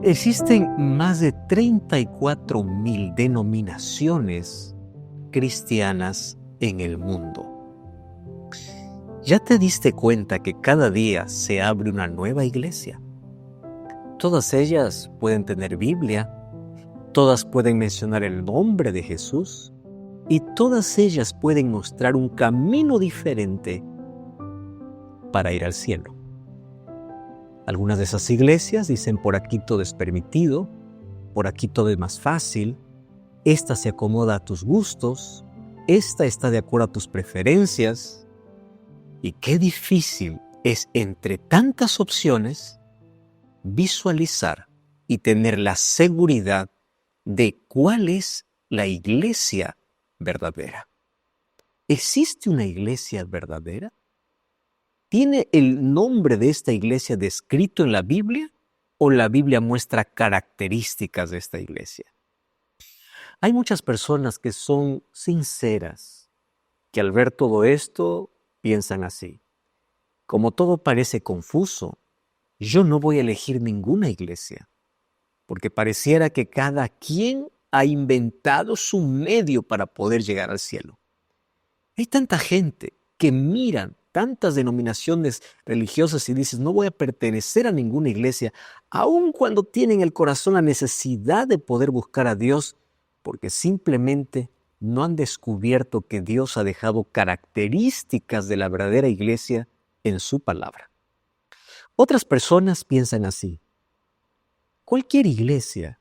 Existen más de 34,000 denominaciones cristianas en el mundo. ¿Ya te diste cuenta que cada día se abre una nueva iglesia? Todas ellas pueden tener Biblia, todas pueden mencionar el nombre de Jesús y todas ellas pueden mostrar un camino diferente para ir al cielo. Algunas de esas iglesias dicen: por aquí todo es permitido, por aquí todo es más fácil, esta se acomoda a tus gustos, esta está de acuerdo a tus preferencias. Y qué difícil es, entre tantas opciones, visualizar y tener la seguridad de cuál es la iglesia verdadera. ¿Existe una iglesia verdadera? ¿Tiene el nombre de esta iglesia descrito en la Biblia o la Biblia muestra características de esta iglesia? Hay muchas personas que son sinceras, que al ver todo esto piensan así: como todo parece confuso, yo no voy a elegir ninguna iglesia, porque pareciera que cada quien ha inventado su medio para poder llegar al cielo. Hay tanta gente que miran tantas denominaciones religiosas y dices: no voy a pertenecer a ninguna iglesia, aun cuando tienen en el corazón la necesidad de poder buscar a Dios, porque simplemente no han descubierto que Dios ha dejado características de la verdadera iglesia en su palabra. Otras personas piensan así: cualquier iglesia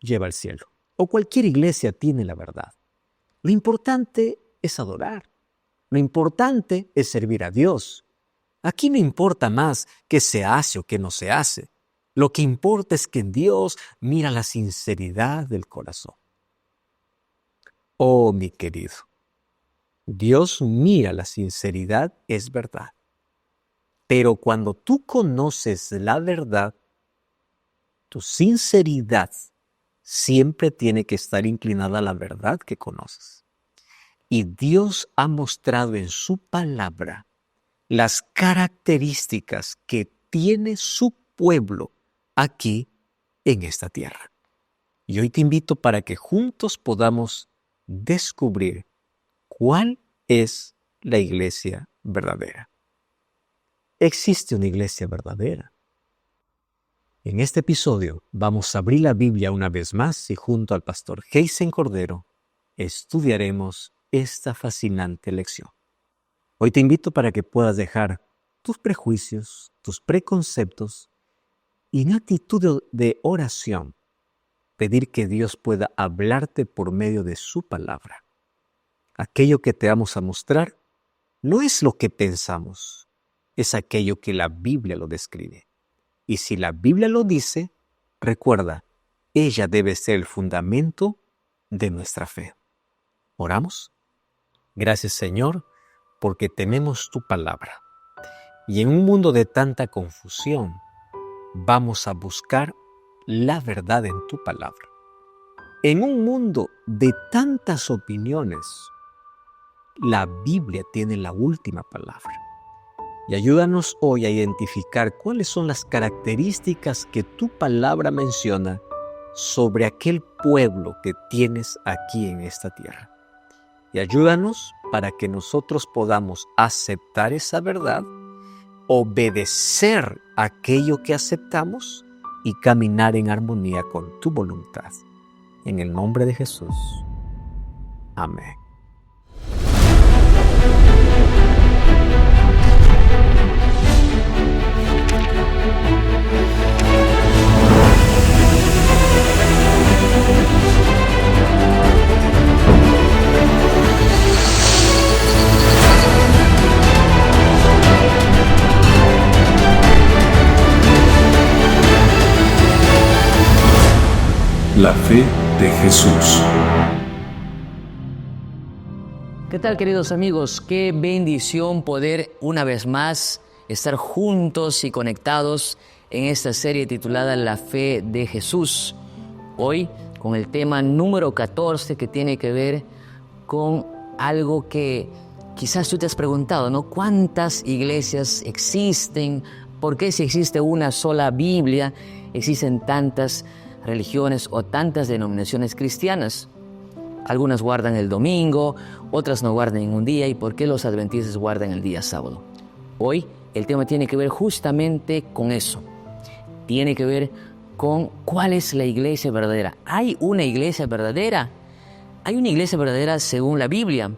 lleva al cielo, o cualquier iglesia tiene la verdad. Lo importante es adorar. Lo importante es servir a Dios. Aquí no importa más qué se hace o qué no se hace. Lo que importa es que Dios mira la sinceridad del corazón. Oh, mi querido, Dios mira la sinceridad, es verdad. Pero cuando tú conoces la verdad, tu sinceridad siempre tiene que estar inclinada a la verdad que conoces. Y Dios ha mostrado en su palabra las características que tiene su pueblo aquí en esta tierra. Y hoy te invito para que juntos podamos descubrir cuál es la iglesia verdadera. ¿Existe una iglesia verdadera? En este episodio vamos a abrir la Biblia una vez más y junto al pastor Heisen Cordero estudiaremos esta fascinante lección. Hoy te invito para que puedas dejar tus prejuicios, tus preconceptos y en actitud de oración pedir que Dios pueda hablarte por medio de su palabra. Aquello que te vamos a mostrar no es lo que pensamos, es aquello que la Biblia lo describe. Y si la Biblia lo dice, recuerda, ella debe ser el fundamento de nuestra fe. ¿Oramos? Gracias, Señor, porque tenemos tu palabra. Y en un mundo de tanta confusión, vamos a buscar la verdad en tu palabra. En un mundo de tantas opiniones, la Biblia tiene la última palabra. Y ayúdanos hoy a identificar cuáles son las características que tu palabra menciona sobre aquel pueblo que tienes aquí en esta tierra. Y ayúdanos para que nosotros podamos aceptar esa verdad, obedecer aquello que aceptamos y caminar en armonía con tu voluntad. En el nombre de Jesús. Amén. La fe de Jesús. ¿Qué tal, queridos amigos? Qué bendición poder una vez más estar juntos y conectados en esta serie titulada La fe de Jesús. Hoy con el tema número 14 que tiene que ver con algo que quizás tú te has preguntado, ¿no? ¿Cuántas iglesias existen? ¿Por qué si existe una sola Biblia, existen tantas religiones o tantas denominaciones cristianas? Algunas guardan el domingo, otras no guardan ningún día. ¿Y por qué los adventistas guardan el día sábado? Hoy el tema tiene que ver justamente con eso. Tiene que ver con cuál es la iglesia verdadera. ¿Hay una iglesia verdadera? Hay una iglesia verdadera según la Biblia.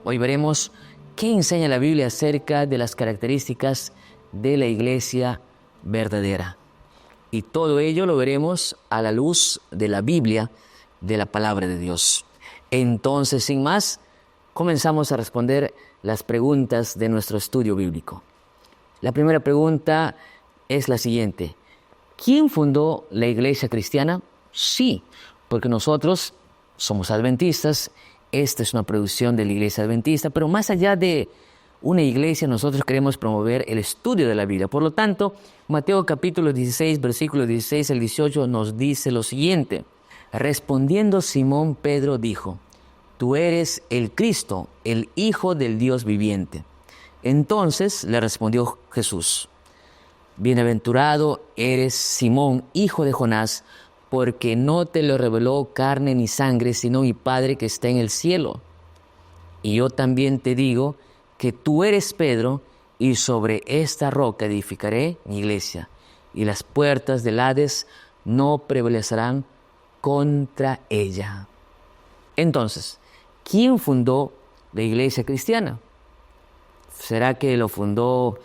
Hoy veremos qué enseña la Biblia acerca de las características de la iglesia verdadera. Y todo ello lo veremos a la luz de la Biblia, de la palabra de Dios. Entonces, sin más, comenzamos a responder las preguntas de nuestro estudio bíblico. La primera pregunta es la siguiente: ¿quién fundó la iglesia cristiana? Sí, porque nosotros somos adventistas. Esta es una producción de la iglesia adventista, pero más allá de una iglesia, nosotros queremos promover el estudio de la Biblia. Por lo tanto, Mateo capítulo 16, versículos 16 al 18 nos dice lo siguiente: respondiendo Simón Pedro dijo: tú eres el Cristo, el Hijo del Dios viviente. Entonces le respondió Jesús: bienaventurado eres Simón, hijo de Jonás, porque no te lo reveló carne ni sangre, sino mi Padre que está en el cielo. Y yo también te digo que tú eres Pedro, y sobre esta roca edificaré mi iglesia, y las puertas del Hades no prevalecerán contra ella. Entonces, ¿quién fundó la iglesia cristiana? ¿Será que lo fundó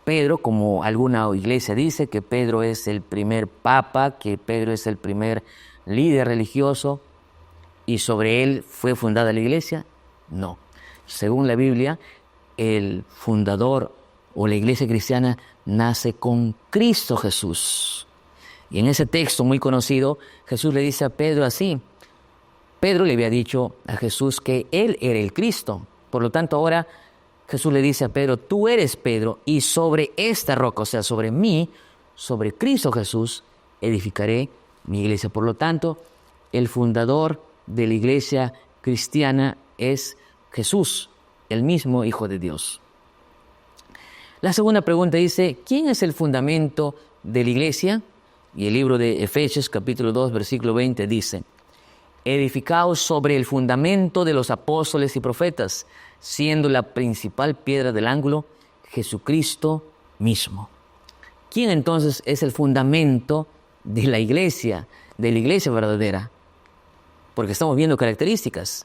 Pedro, como alguna iglesia dice, que Pedro es el primer papa, que Pedro es el primer líder religioso y sobre él fue fundada la iglesia? No. Según la Biblia, el fundador o la iglesia cristiana nace con Cristo Jesús. Y en ese texto muy conocido, Jesús le dice a Pedro así. Pedro le había dicho a Jesús que él era el Cristo. Por lo tanto, ahora Jesús le dice a Pedro: tú eres Pedro, y sobre esta roca, o sea, sobre mí, sobre Cristo Jesús, edificaré mi iglesia. Por lo tanto, el fundador de la iglesia cristiana es Jesús, el mismo Hijo de Dios. La segunda pregunta dice: ¿quién es el fundamento de la iglesia? Y el libro de Efesios capítulo 2, versículo 20 dice: edificaos sobre el fundamento de los apóstoles y profetas, siendo la principal piedra del ángulo Jesucristo mismo. ¿Quién entonces es el fundamento de la iglesia verdadera? Porque estamos viendo características.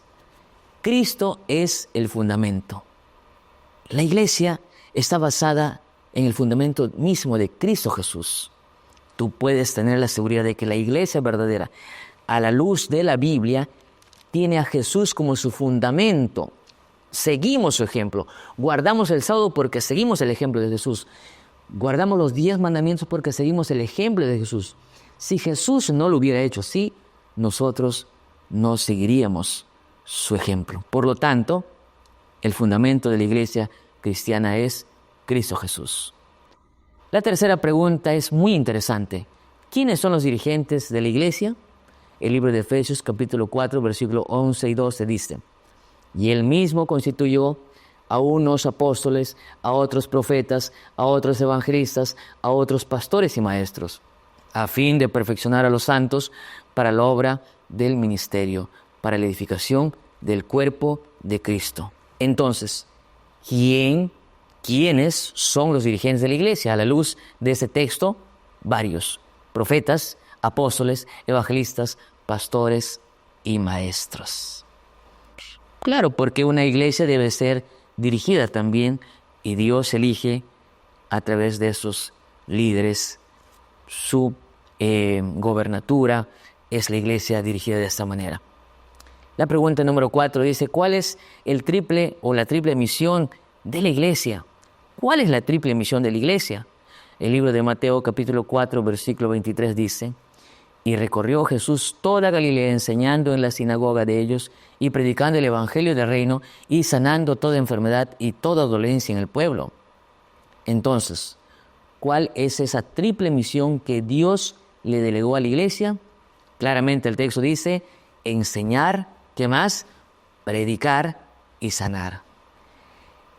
Cristo es el fundamento. La iglesia está basada en el fundamento mismo de Cristo Jesús. Tú puedes tener la seguridad de que la iglesia verdadera, a la luz de la Biblia, tiene a Jesús como su fundamento. Seguimos su ejemplo. Guardamos el sábado porque seguimos el ejemplo de Jesús. Guardamos los 10 mandamientos porque seguimos el ejemplo de Jesús. Si Jesús no lo hubiera hecho así, nosotros no seguiríamos su ejemplo. Por lo tanto, el fundamento de la iglesia cristiana es Cristo Jesús. La tercera pregunta es muy interesante. ¿Quiénes son los dirigentes de la iglesia? El libro de Efesios capítulo 4, versículo 11 y 12 dice: y él mismo constituyó a unos apóstoles, a otros profetas, a otros evangelistas, a otros pastores y maestros, a fin de perfeccionar a los santos para la obra del ministerio, para la edificación del cuerpo de Cristo. Entonces, ¿quiénes son los dirigentes de la iglesia? A la luz de este texto, varios: profetas, apóstoles, evangelistas, pastores y maestros. Claro, porque una iglesia debe ser dirigida también, y Dios elige a través de esos líderes. Su gobernatura es la iglesia dirigida de esta manera. La pregunta número 4 dice: ¿cuál es la triple misión de la iglesia? ¿Cuál es la triple misión de la iglesia? El libro de Mateo capítulo 4, versículo 23 dice: y recorrió Jesús toda Galilea, enseñando en la sinagoga de ellos y predicando el evangelio del reino y sanando toda enfermedad y toda dolencia en el pueblo. Entonces, ¿cuál es esa triple misión que Dios le delegó a la iglesia? Claramente el texto dice: enseñar, ¿qué más? Predicar y sanar.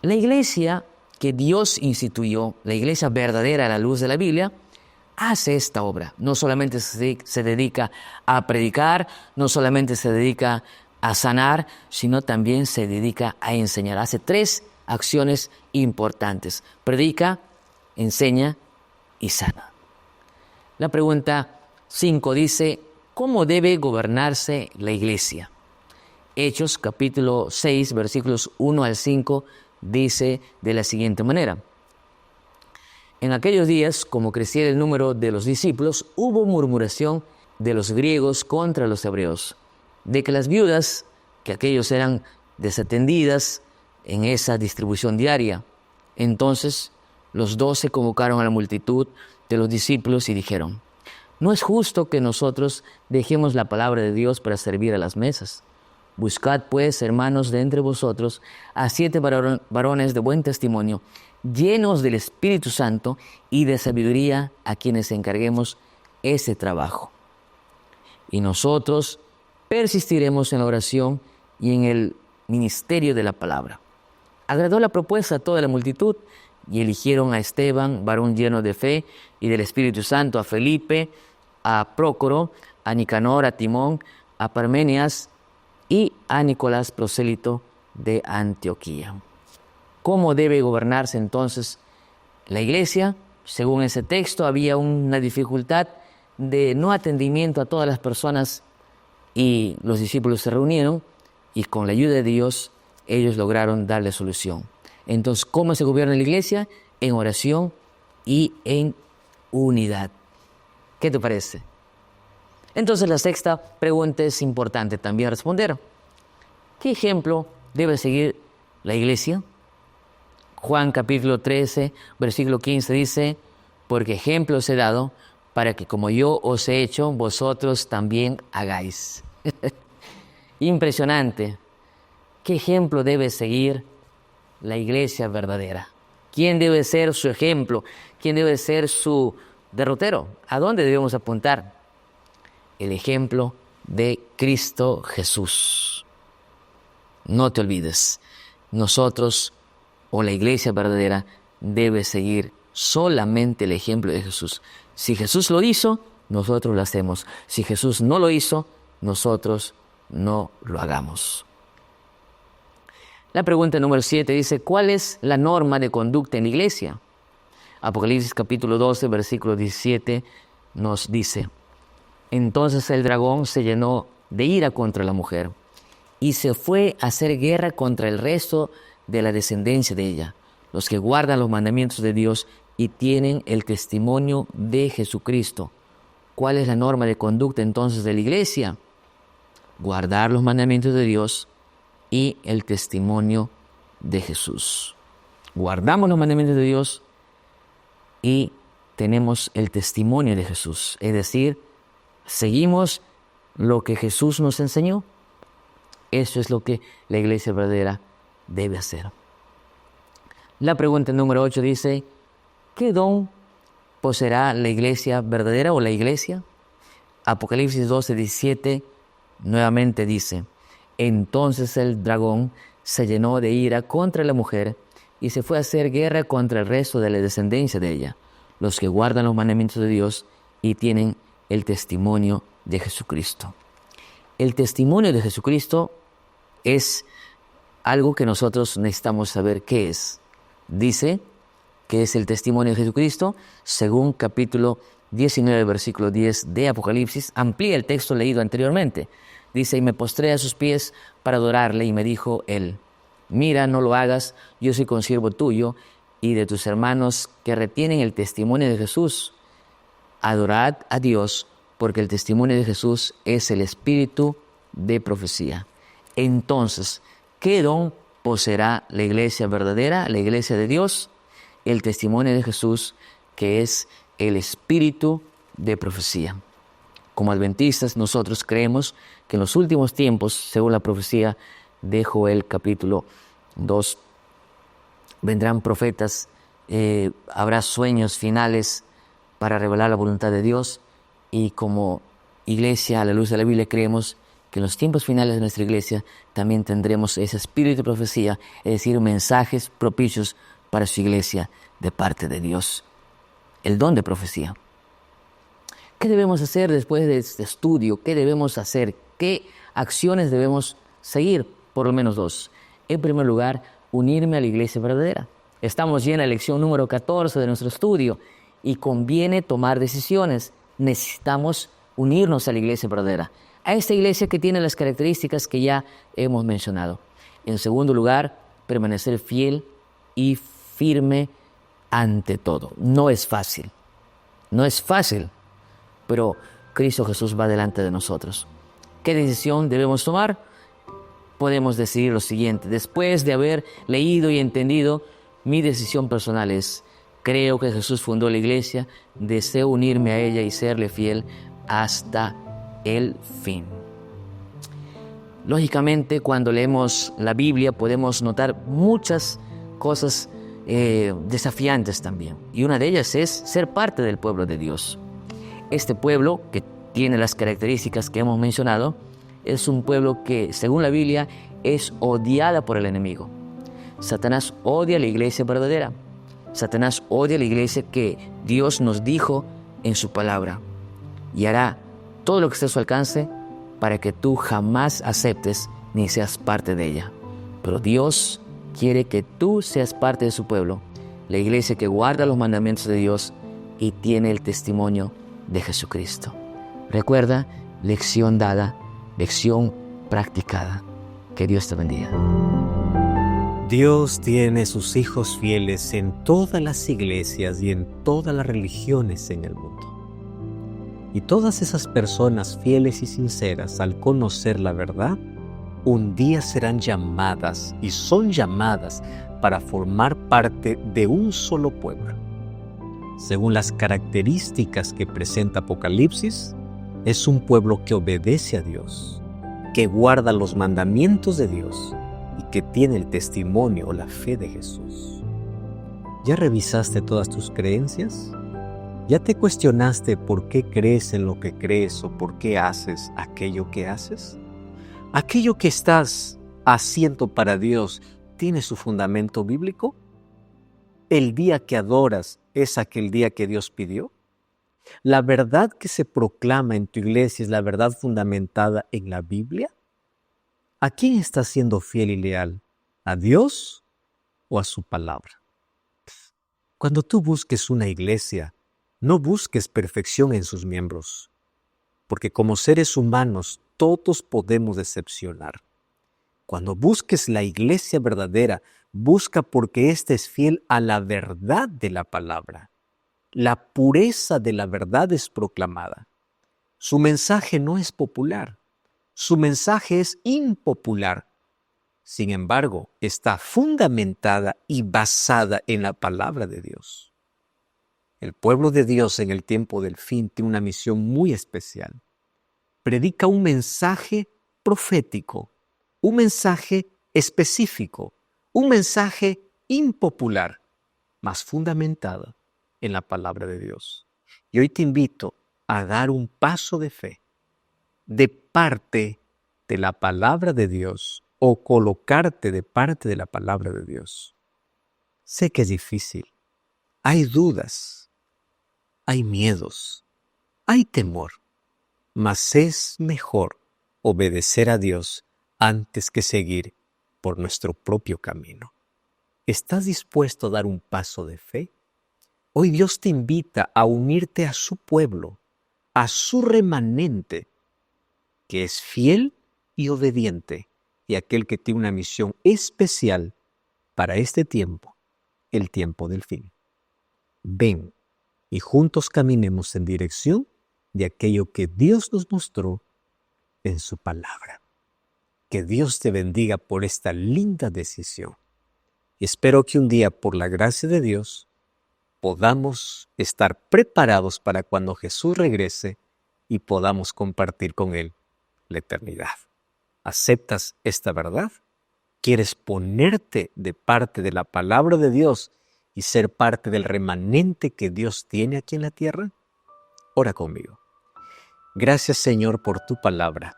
La iglesia que Dios instituyó, la iglesia verdadera a la luz de la Biblia, hace esta obra. No solamente se dedica a predicar, no solamente se dedica a sanar, sino también se dedica a enseñar. Hace 3 acciones importantes: predica, enseña y sana. La pregunta 5 dice: ¿cómo debe gobernarse la iglesia? Hechos capítulo 6, versículos 1 al 5, dice de la siguiente manera: en aquellos días, como crecía el número de los discípulos, hubo murmuración de los griegos contra los hebreos, de que las viudas, que aquellos eran desatendidas en esa distribución diaria. Entonces los 12 convocaron a la multitud de los discípulos y dijeron: no es justo que nosotros dejemos la palabra de Dios para servir a las mesas. Buscad pues, hermanos, de entre vosotros a 7 varones de buen testimonio, llenos del Espíritu Santo y de sabiduría, a quienes encarguemos ese trabajo. Y nosotros persistiremos en la oración y en el ministerio de la palabra. Agradó la propuesta a toda la multitud, y eligieron a Esteban, varón lleno de fe y del Espíritu Santo, a Felipe, a Prócoro, a Nicanor, a Timón, a Parmenias y a Nicolás, prosélito de Antioquía. ¿Cómo debe gobernarse entonces la iglesia? Según ese texto, había una dificultad de no atendimiento a todas las personas, y los discípulos se reunieron y con la ayuda de Dios ellos lograron darle solución. Entonces, ¿cómo se gobierna la iglesia? En oración y en unidad. ¿Qué te parece? Entonces, la 6ª pregunta es importante también responder. ¿Qué ejemplo debe seguir la iglesia? Juan capítulo 13, versículo 15 dice: porque ejemplo os he dado, para que como yo os he hecho, vosotros también hagáis. Impresionante. ¿Qué ejemplo debe seguir la iglesia verdadera? ¿Quién debe ser su ejemplo? ¿Quién debe ser su derrotero? ¿A dónde debemos apuntar? El ejemplo de Cristo Jesús. No te olvides, nosotros o la iglesia verdadera debe seguir solamente el ejemplo de Jesús. Si Jesús lo hizo, nosotros lo hacemos. Si Jesús no lo hizo, nosotros no lo hagamos. La pregunta número 7 dice: ¿cuál es la norma de conducta en la iglesia? Apocalipsis capítulo 12, versículo 17 nos dice: entonces el dragón se llenó de ira contra la mujer y se fue a hacer guerra contra el resto de la descendencia de ella, los que guardan los mandamientos de Dios y tienen el testimonio de Jesucristo. ¿Cuál es la norma de conducta entonces de la iglesia? Guardar los mandamientos de Dios y el testimonio de Jesús. Guardamos los mandamientos de Dios y tenemos el testimonio de Jesús, es decir, seguimos lo que Jesús nos enseñó. Eso es lo que la iglesia verdadera debe hacer. La pregunta número 8 dice: ¿qué don poseerá la iglesia verdadera o la iglesia? Apocalipsis 12, 17 nuevamente dice: entonces el dragón se llenó de ira contra la mujer y se fue a hacer guerra contra el resto de la descendencia de ella, los que guardan los mandamientos de Dios y tienen el testimonio de Jesucristo. El testimonio de Jesucristo es algo que nosotros necesitamos saber qué es. Dice que es el testimonio de Jesucristo, según capítulo 19, versículo 10 de Apocalipsis. Amplía el texto leído anteriormente. Dice: y me postré a sus pies para adorarle, y me dijo él: mira, no lo hagas, yo soy consiervo tuyo y de tus hermanos que retienen el testimonio de Jesús. Adorad a Dios, porque el testimonio de Jesús es el espíritu de profecía. Entonces, ¿qué don poseerá la iglesia verdadera, la iglesia de Dios? El testimonio de Jesús, que es el espíritu de profecía. Como adventistas, nosotros creemos que en los últimos tiempos, según la profecía de Joel capítulo 2, vendrán profetas, habrá sueños finales para revelar la voluntad de Dios, y como iglesia a la luz de la Biblia creemos que en los tiempos finales de nuestra iglesia también tendremos ese espíritu de profecía, es decir, mensajes propicios para su iglesia de parte de Dios. El don de profecía. ¿Qué debemos hacer después de este estudio? ¿Qué debemos hacer? ¿Qué acciones debemos seguir? Por lo menos 2. En primer lugar, unirme a la iglesia verdadera. Estamos ya en la lección número 14 de nuestro estudio y conviene tomar decisiones. Necesitamos unirnos a la iglesia verdadera, a esta iglesia que tiene las características que ya hemos mencionado. En segundo lugar, permanecer fiel y firme ante todo. No es fácil, pero Cristo Jesús va delante de nosotros. ¿Qué decisión debemos tomar? Podemos decidir lo siguiente. Después de haber leído y entendido, mi decisión personal es: creo que Jesús fundó la iglesia, deseo unirme a ella y serle fiel hasta el fin. Lógicamente, cuando leemos la Biblia podemos notar muchas cosas desafiantes también. Y una de ellas es ser parte del pueblo de Dios. Este pueblo, que tiene las características que hemos mencionado, es un pueblo que, según la Biblia, es odiada por el enemigo. Satanás odia a la iglesia verdadera. Satanás odia a la iglesia que Dios nos dijo en su palabra. Y hará todo lo que esté a su alcance para que tú jamás aceptes ni seas parte de ella. Pero Dios quiere que tú seas parte de su pueblo, la iglesia que guarda los mandamientos de Dios y tiene el testimonio de Jesucristo. Recuerda, lección dada, lección practicada. Que Dios te bendiga. Dios tiene sus hijos fieles en todas las iglesias y en todas las religiones en el mundo. Y todas esas personas fieles y sinceras, al conocer la verdad, un día serán llamadas y son llamadas para formar parte de un solo pueblo. Según las características que presenta Apocalipsis, es un pueblo que obedece a Dios, que guarda los mandamientos de Dios y que tiene el testimonio o la fe de Jesús. ¿Ya revisaste todas tus creencias? ¿Ya te cuestionaste por qué crees en lo que crees o por qué haces aquello que haces? ¿Aquello que estás haciendo para Dios tiene su fundamento bíblico? ¿El día que adoras es aquel día que Dios pidió? ¿La verdad que se proclama en tu iglesia es la verdad fundamentada en la Biblia? ¿A quién estás siendo fiel y leal? ¿A Dios o a su palabra? Cuando tú busques una iglesia, no busques perfección en sus miembros, porque como seres humanos todos podemos decepcionar. Cuando busques la iglesia verdadera, busca porque ésta es fiel a la verdad de la palabra. La pureza de la verdad es proclamada. Su mensaje no es popular, su mensaje es impopular. Sin embargo, está fundamentada y basada en la palabra de Dios. El pueblo de Dios en el tiempo del fin tiene una misión muy especial. Predica un mensaje profético, un mensaje específico, un mensaje impopular, mas fundamentado en la palabra de Dios. Y hoy te invito a dar un paso de fe de parte de la palabra de Dios o colocarte de parte de la palabra de Dios. Sé que es difícil, hay dudas, hay miedos, hay temor, mas es mejor obedecer a Dios antes que seguir por nuestro propio camino. ¿Estás dispuesto a dar un paso de fe? Hoy Dios te invita a unirte a su pueblo, a su remanente, que es fiel y obediente, y aquel que tiene una misión especial para este tiempo, el tiempo del fin. Ven y juntos caminemos en dirección de aquello que Dios nos mostró en su palabra. Que Dios te bendiga por esta linda decisión. Y espero que un día, por la gracia de Dios, podamos estar preparados para cuando Jesús regrese y podamos compartir con Él la eternidad. ¿Aceptas esta verdad? ¿Quieres ponerte de parte de la palabra de Dios y ser parte del remanente que Dios tiene aquí en la tierra? Ora conmigo. Gracias, Señor, por tu palabra.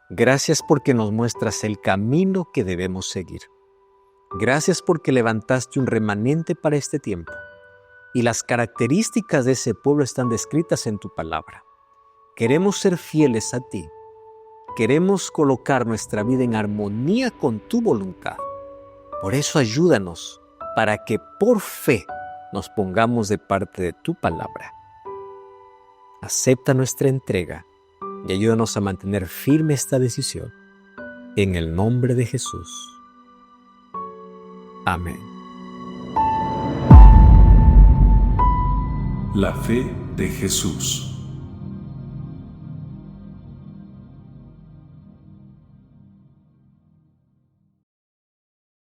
Gracias porque nos muestras el camino que debemos seguir. Gracias porque levantaste un remanente para este tiempo y las características de ese pueblo están descritas en tu palabra. Queremos ser fieles a ti. Queremos colocar nuestra vida en armonía con tu voluntad. Por eso ayúdanos para que por fe nos pongamos de parte de tu palabra. Acepta nuestra entrega y ayúdanos a mantener firme esta decisión. En el nombre de Jesús. Amén. La fe de Jesús.